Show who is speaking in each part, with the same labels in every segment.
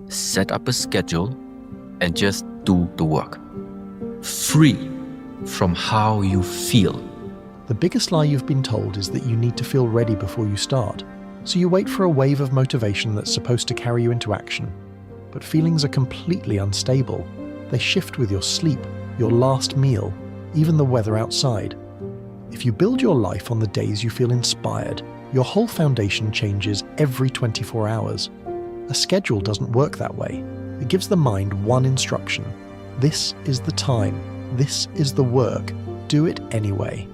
Speaker 1: Set up a schedule and just do the work. Free from how you feel.
Speaker 2: The biggest lie you've been told is that you need to feel ready before you start. So you wait for a wave of motivation that's supposed to carry you into action. But feelings are completely unstable. They shift with your sleep, your last meal, even the weather outside. If you build your life on the days you feel inspired, your whole foundation changes every 24 hours. A schedule doesn't work that way. It gives the mind one instruction. This is the time. This is the work. Do it anyway.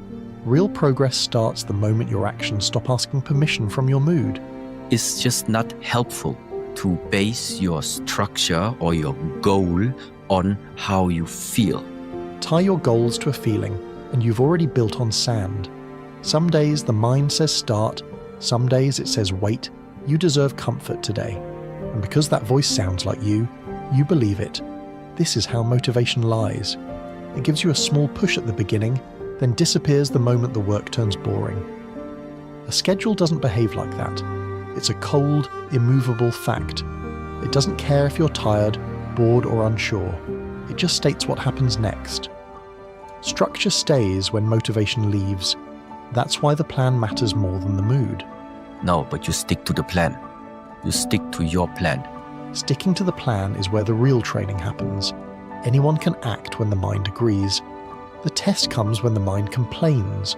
Speaker 2: Real progress starts the moment your actions stop asking permission from your mood.
Speaker 1: It's just not helpful to base your structure or your goal on how you feel.
Speaker 2: Tie your goals to a feeling, and you've already built on sand. Some days the mind says start, some days it says wait. You deserve comfort today. And because that voice sounds like you believe it. This is how motivation lies. It gives you a small push at the beginning, then disappears the moment the work turns boring. A schedule doesn't behave like that. It's a cold, immovable fact. It doesn't care if you're tired, bored, or unsure. It just states what happens next. Structure stays when motivation leaves. That's why the plan matters more than the mood.
Speaker 1: No, but you stick to the plan. You stick to your plan.
Speaker 2: Sticking to the plan is where the real training happens. Anyone can act when the mind agrees. The test comes when the mind complains.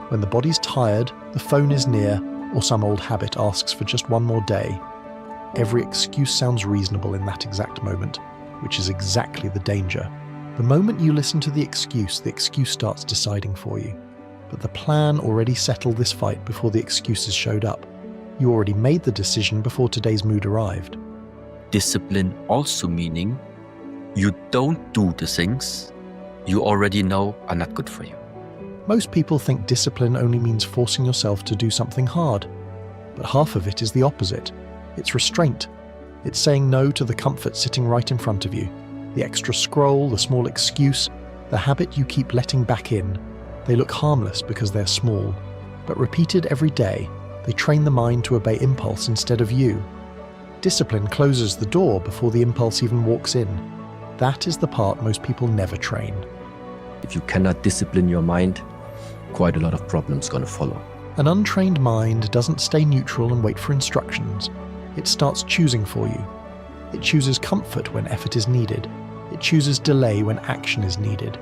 Speaker 2: When the body's tired, the phone is near, or some old habit asks for just one more day. Every excuse sounds reasonable in that exact moment, which is exactly the danger. The moment you listen to the excuse starts deciding for you. But the plan already settled this fight before the excuses showed up. You already made the decision before today's mood arrived.
Speaker 1: Discipline also meaning you don't do the things you already know are not good for you.
Speaker 2: Most people think discipline only means forcing yourself to do something hard. But half of it is the opposite. It's restraint. It's saying no to the comfort sitting right in front of you. The extra scroll, the small excuse, the habit you keep letting back in. They look harmless because they're small. But repeated every day, they train the mind to obey impulse instead of you. Discipline closes the door before the impulse even walks in. That is the part most people never train.
Speaker 1: If you cannot discipline your mind, quite a lot of problems going to follow.
Speaker 2: An untrained mind doesn't stay neutral and wait for instructions. It starts choosing for you. It chooses comfort when effort is needed. It chooses delay when action is needed.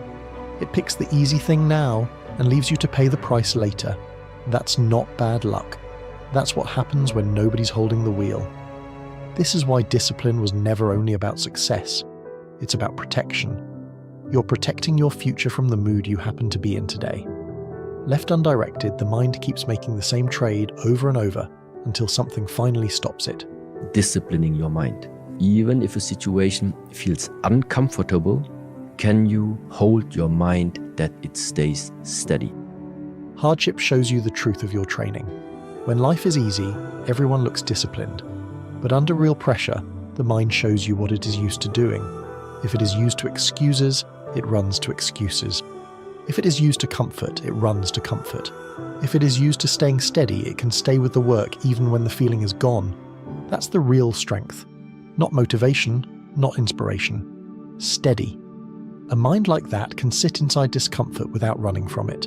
Speaker 2: It picks the easy thing now and leaves you to pay the price later. That's not bad luck. That's what happens when nobody's holding the wheel. This is why discipline was never only about success. It's about protection. You're protecting your future from the mood you happen to be in today. Left undirected, the mind keeps making the same trade over and over until something finally stops it.
Speaker 1: Disciplining your mind. Even if a situation feels uncomfortable, can you hold your mind that it stays steady?
Speaker 2: Hardship shows you the truth of your training. When life is easy, everyone looks disciplined. But under real pressure, the mind shows you what it is used to doing. If it is used to excuses, it runs to excuses. If it is used to comfort, it runs to comfort. If it is used to staying steady, it can stay with the work even when the feeling is gone. That's the real strength. Not motivation, not inspiration. Steady. A mind like that can sit inside discomfort without running from it.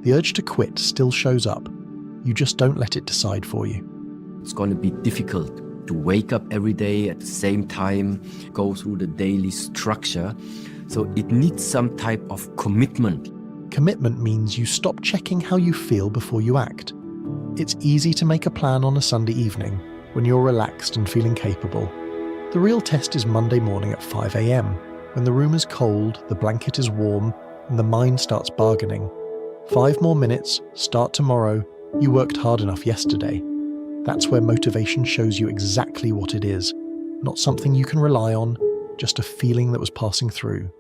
Speaker 2: The urge to quit still shows up. You just don't let it decide for you.
Speaker 1: It's going to be difficult to wake up every day at the same time, go through the daily structure. So it needs some type of commitment.
Speaker 2: Commitment means you stop checking how you feel before you act. It's easy to make a plan on a Sunday evening when you're relaxed and feeling capable. The real test is Monday morning at 5 a.m. when the room is cold, the blanket is warm, and the mind starts bargaining. 5 more minutes, start tomorrow, you worked hard enough yesterday. That's where motivation shows you exactly what it is. Not something you can rely on, just a feeling that was passing through.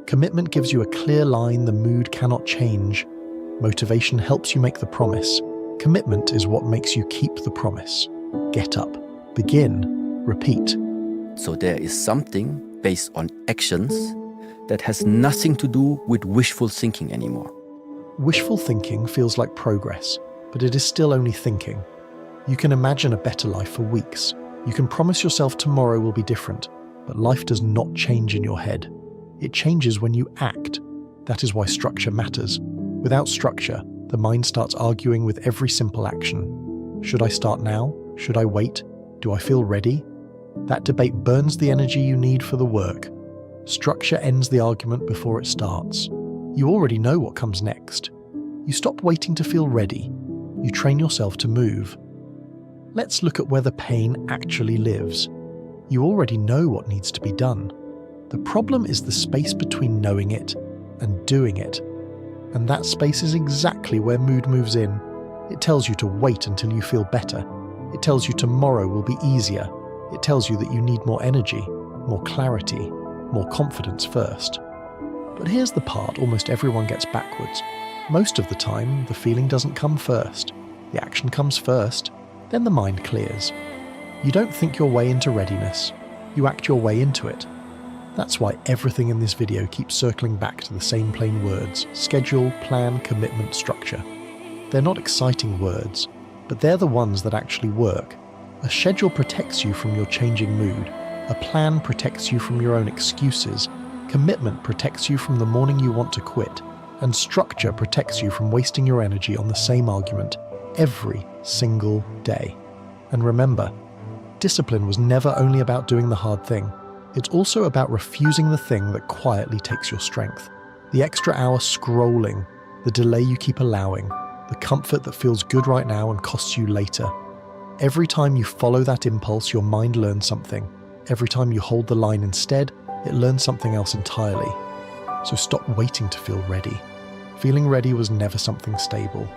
Speaker 2: Commitment gives you a clear line the mood cannot change. Motivation helps you make the promise. Commitment is what makes you keep the promise. Get up, begin, repeat.
Speaker 1: So there is something based on actions that has nothing to do with wishful thinking anymore.
Speaker 2: Wishful thinking feels like progress, but it is still only thinking. You can imagine a better life for weeks, You can promise yourself tomorrow will be different, but life does not change in your head. It changes when you act. That is why structure matters. Without structure, the mind starts arguing with every simple action. Should I start now? Should I wait? Do I feel ready? That debate burns the energy you need for the work. Structure ends the argument before it starts. You already know what comes next. You stop waiting to feel ready. You train yourself to move. Let's look at where the pain actually lives. You already know what needs to be done. The problem is the space between knowing it and doing it. And that space is exactly where mood moves in. It tells you to wait until you feel better. It tells you tomorrow will be easier. It tells you that you need more energy, more clarity, more confidence first. But here's the part almost everyone gets backwards. Most of the time, the feeling doesn't come first. The action comes first, then the mind clears. You don't think your way into readiness. You act your way into it. That's why everything in this video keeps circling back to the same plain words: schedule, plan, commitment, structure. They're not exciting words, but they're the ones that actually work. A schedule protects you from your changing mood. A plan protects you from your own excuses. Commitment protects you from the morning you want to quit. And structure protects you from wasting your energy on the same argument every single day. And remember, discipline was never only about doing the hard thing. It's also about refusing the thing that quietly takes your strength. The extra hour scrolling, the delay you keep allowing, the comfort that feels good right now and costs you later. Every time you follow that impulse, your mind learns something. Every time you hold the line instead, it learns something else entirely. So stop waiting to feel ready. Feeling ready was never something stable.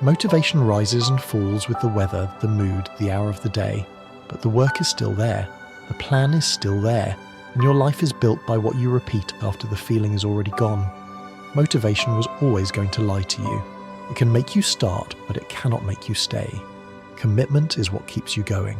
Speaker 2: Motivation rises and falls with the weather, the mood, the hour of the day. But the work is still there. The plan is still there. And your life is built by what you repeat after the feeling is already gone. Motivation was always going to lie to you. It can make you start, but it cannot make you stay. Commitment is what keeps you going.